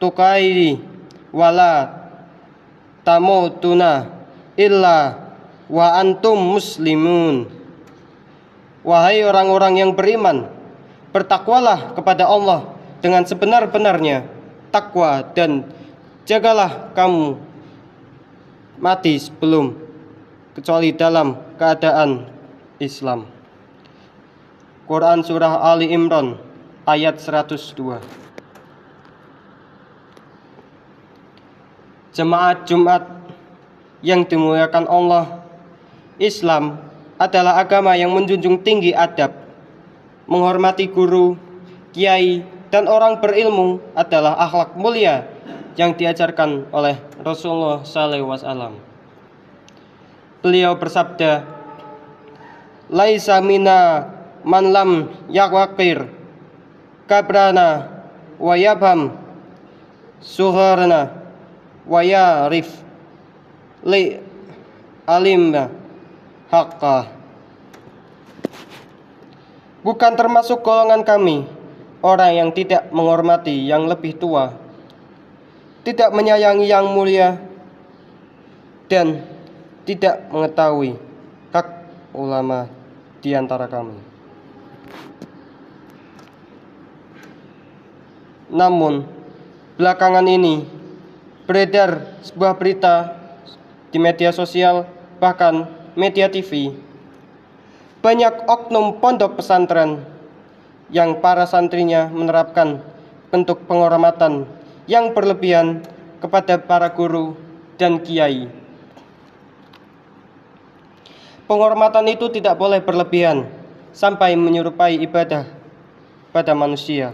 tuqairi wala tamutuna illa wa antum muslimun. Wahai orang-orang yang beriman, bertakwalah kepada Allah dengan sebenar-benarnya takwa dan jagalah kamu mati sebelum kecuali dalam keadaan Islam. Quran Surah Ali Imran ayat 102. Jemaat Jumat yang dimuliakan Allah, Islam adalah agama yang menjunjung tinggi adab. Menghormati guru, kiai, dan orang berilmu adalah akhlak mulia yang diajarkan oleh Rasulullah SAW. Beliau bersabda, "Laisa mina man lam yakwakir kabrana wa yabham suharna wa yarif li alimna haqqa." Bukan termasuk golongan kami orang yang tidak menghormati yang lebih tua, tidak menyayangi yang mulia, dan tidak mengetahui hak ulama di antara kami. Namun, belakangan ini beredar sebuah berita di media sosial, bahkan media TV. Banyak oknum pondok pesantren yang para santrinya menerapkan bentuk penghormatan yang berlebihan kepada para guru dan kiai. Penghormatan itu tidak boleh berlebihan sampai menyerupai ibadah pada manusia.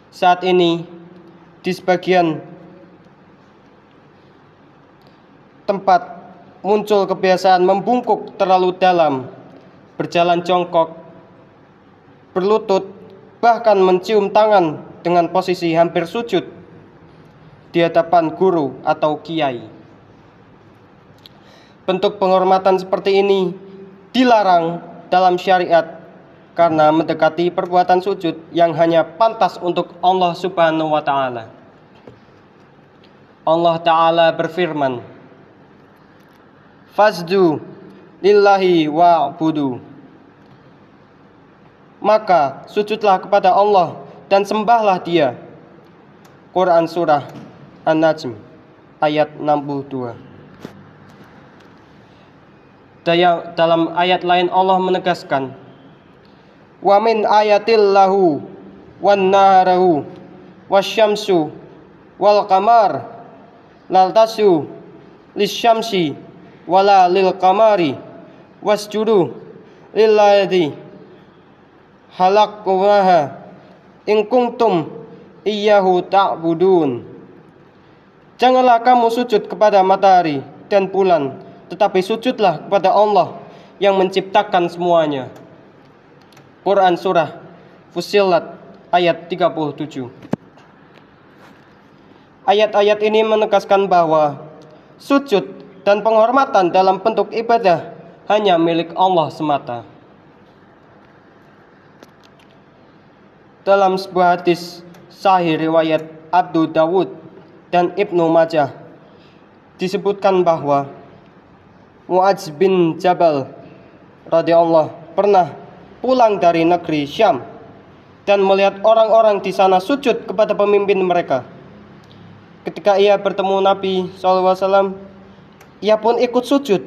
Saat ini di sebagian tempat muncul kebiasaan membungkuk terlalu dalam, berjalan jongkok, berlutut, bahkan mencium tangan dengan posisi hampir sujud di hadapan guru atau kiai. Bentuk penghormatan seperti ini dilarang dalam syariat karena mendekati perbuatan sujud yang hanya pantas untuk Allah Subhanahu wa Ta'ala. Allah Ta'ala berfirman, "Fasdu lillahi wa'budu." Maka sujudlah kepada Allah dan sembahlah Dia. Quran Surah An-Najm ayat 62. Dalam ayat lain Allah menegaskan, "Wa min ayatil lahu wan naharahu wasyamsu wal qamar lal tasu lisyamsi wala lil qamari wasjudu lilladzi halaqaha in kuntum iyyahu ta'budun." Janganlah kamu sujud kepada matahari dan bulan, tetapi sujudlah kepada Allah yang menciptakan semuanya. Quran Surah Fussilat ayat 37. Ayat-ayat ini menegaskan bahwa sujud dan penghormatan dalam bentuk ibadah hanya milik Allah semata. Dalam sebuah hadis sahih riwayat Abu Dawud dan Ibnu Majah disebutkan bahwa Mu'adz bin Jabal radhiyallahu pernah pulang dari negeri Syam dan melihat orang-orang di sana sujud kepada pemimpin mereka. Ketika ia bertemu Nabi SAW, ia pun ikut sujud.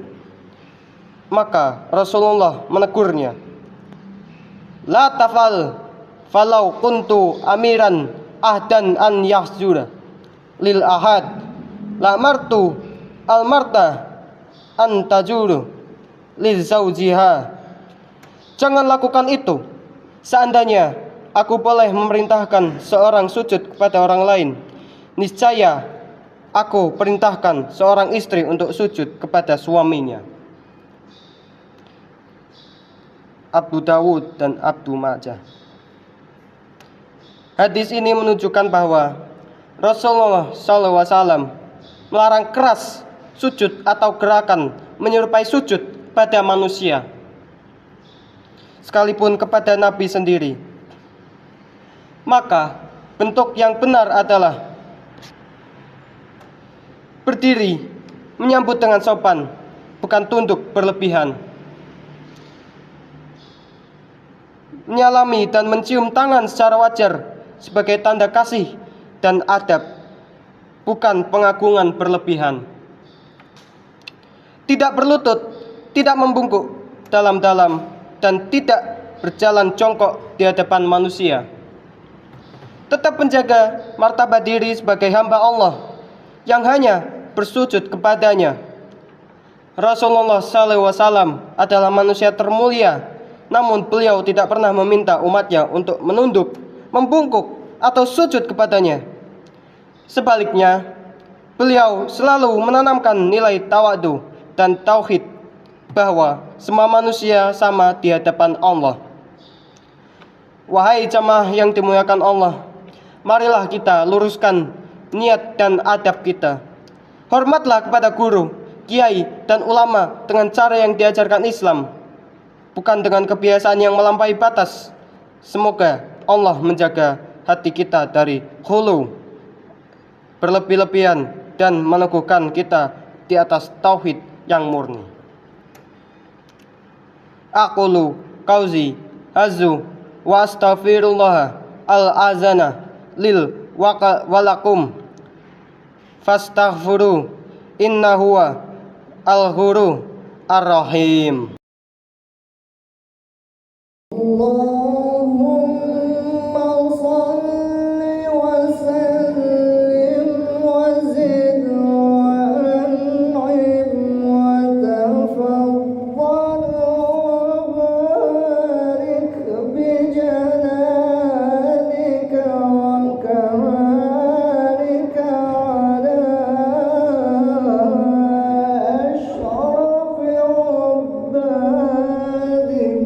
Maka Rasulullah menegurnya, "La tafal falau kuntu amiran ahdan an yahzura lil ahad la martu al marta an tajuru lil zaujiha." Jangan lakukan itu. Seandainya aku boleh memerintahkan seorang sujud kepada orang lain, niscaya aku perintahkan seorang istri untuk sujud kepada suaminya. Abu Dawud dan Abu Majah. Hadis ini menunjukkan bahwa Rasulullah SAW melarang keras sujud atau gerakan menyerupai sujud pada manusia, sekalipun kepada Nabi sendiri. Maka Bentuk yang benar adalah berdiri, menyambut dengan sopan, bukan tunduk berlebihan. Menyalami dan mencium tangan secara wajar sebagai tanda kasih dan adab, bukan pengagungan berlebihan. Tidak berlutut, tidak membungkuk dalam-dalam, dan tidak berjalan jongkok di hadapan manusia. Tetap menjaga martabat diri sebagai hamba Allah yang hanya bersujud kepadanya. Rasulullah SAW adalah manusia termulia, namun beliau tidak pernah meminta umatnya untuk menunduk, membungkuk, atau sujud kepadanya. Sebaliknya, beliau selalu menanamkan nilai tawadu dan tauhid, bahwa semua manusia sama di hadapan Allah. Wahai jamaah yang dimuliakan Allah, marilah kita luruskan niat dan adab kita. Hormatlah kepada guru, kiai, dan ulama dengan cara yang diajarkan Islam, bukan dengan kebiasaan yang melampaui batas. Semoga Allah menjaga hati kita dari khulu, berlebih-lebihan, dan meneguhkan kita di atas tauhid yang murni. Aqulu qauzi hazu wa astaghfirullah al-azana lil walakum fastaghfiru innahu al-ghuru ar-rahim. Allahumma salli wa sallim wa zid wa an'im wa tafaddal wa barik bi jalalika wa kamalika ala ashrafi ubadik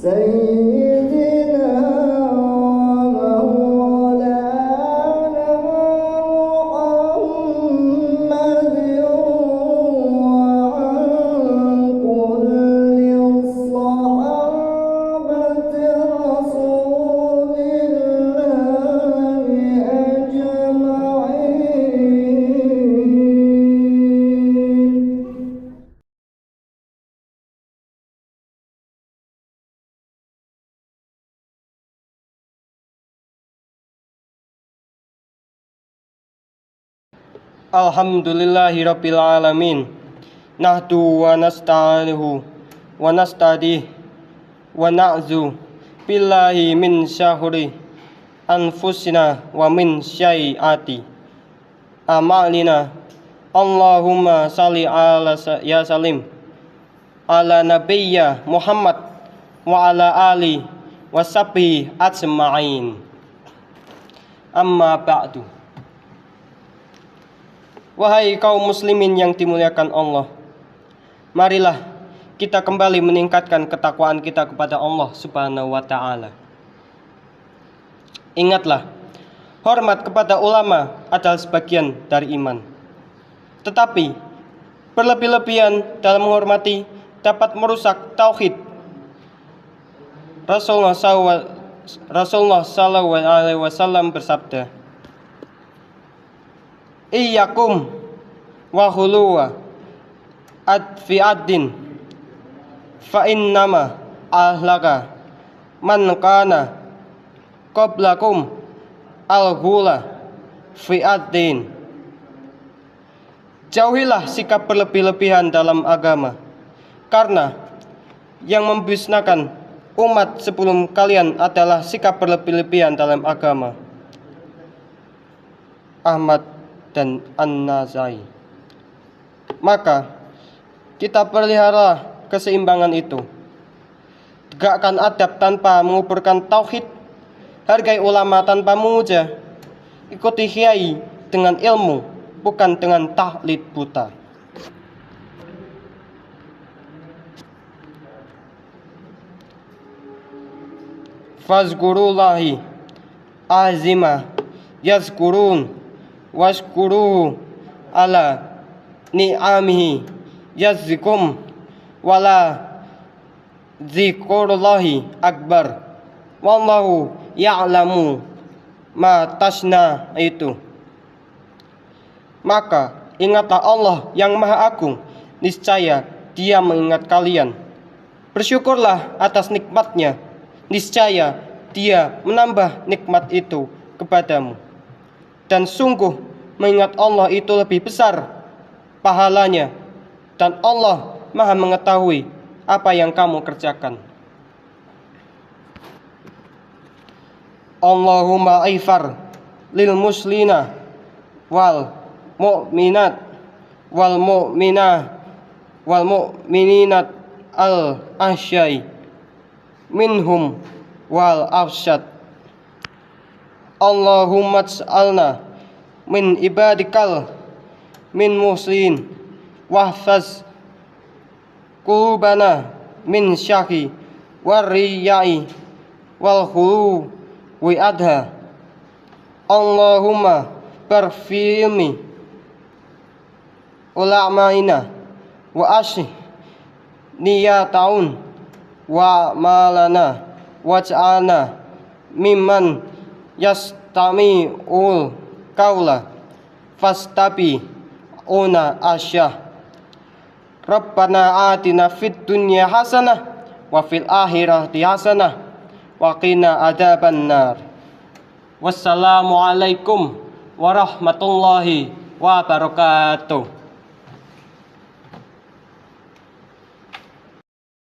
Sayyidina wa maulana Muhammadin wa an kulli sahabati Rasulillahi ajma'in. Alhamdulillahirabbil alamin. Nahdu wa nasta'inuhu wa nasta'dih wa na'zu billahi min syahuri anfusina wa min syai'ati amalina. Allahumma salli ala ya salim ala nabiyya Muhammad wa ala ali wa sahbihi ajma'in. Amma ba'du. Wahai kaum muslimin yang dimuliakan Allah, marilah kita kembali meningkatkan ketakwaan kita kepada Allah Subhanahu wa ta'ala. Ingatlah, hormat kepada ulama adalah sebagian dari iman. Tetapi berlebih-lebihan dalam menghormati dapat merusak tauhid. Rasulullah SAW bersabda, Iyyakum wa khuluwa fi addin fa innama ahlaka man kana qablakum al-ghula fi addin. Jauhilah sikap berlebih-lebihan dalam agama, karena yang membusnakan umat sebelum kalian adalah sikap berlebih-lebihan dalam agama. Ahmad dan An-Nasai. Maka kita pelihara keseimbangan itu. Tegakkan adab tanpa menguburkan tauhid. Hargai ulama tanpa memuja. Ikuti kiai dengan ilmu, bukan dengan taklid buta. Fazkurullahi azima yazkurun washkuruhu ala ni'amihi yazzikum wala zikrullahi akbar wallahu ya'lamu matasna itu. Maka ingatlah Allah yang Maha Agung, niscaya Dia mengingat kalian. Bersyukurlah atas nikmatnya, niscaya Dia menambah nikmat itu kepadamu. Dan sungguh mengingat Allah itu lebih besar pahalanya, dan Allah Maha mengetahui apa yang kamu kerjakan. Allahumma aifar lil muslina wal mu'minat wal mu'mininat al asyai minhum wal afsyad. Allahumma ts'alna min ibadikal min muslimin wahfaz qulubana min syaki warriyai wal khulu wi adha. Allahumma barfilmi ulamaina wa asyih niyataun wa malana waj'alna mimman yastami'ul kaula fastabi una asyah. Rabbana atina fid dunya hasanah wa fil akhirati hasanah wa qina adzabannar. Wassalamualaikum warahmatullahi wabarakatuh.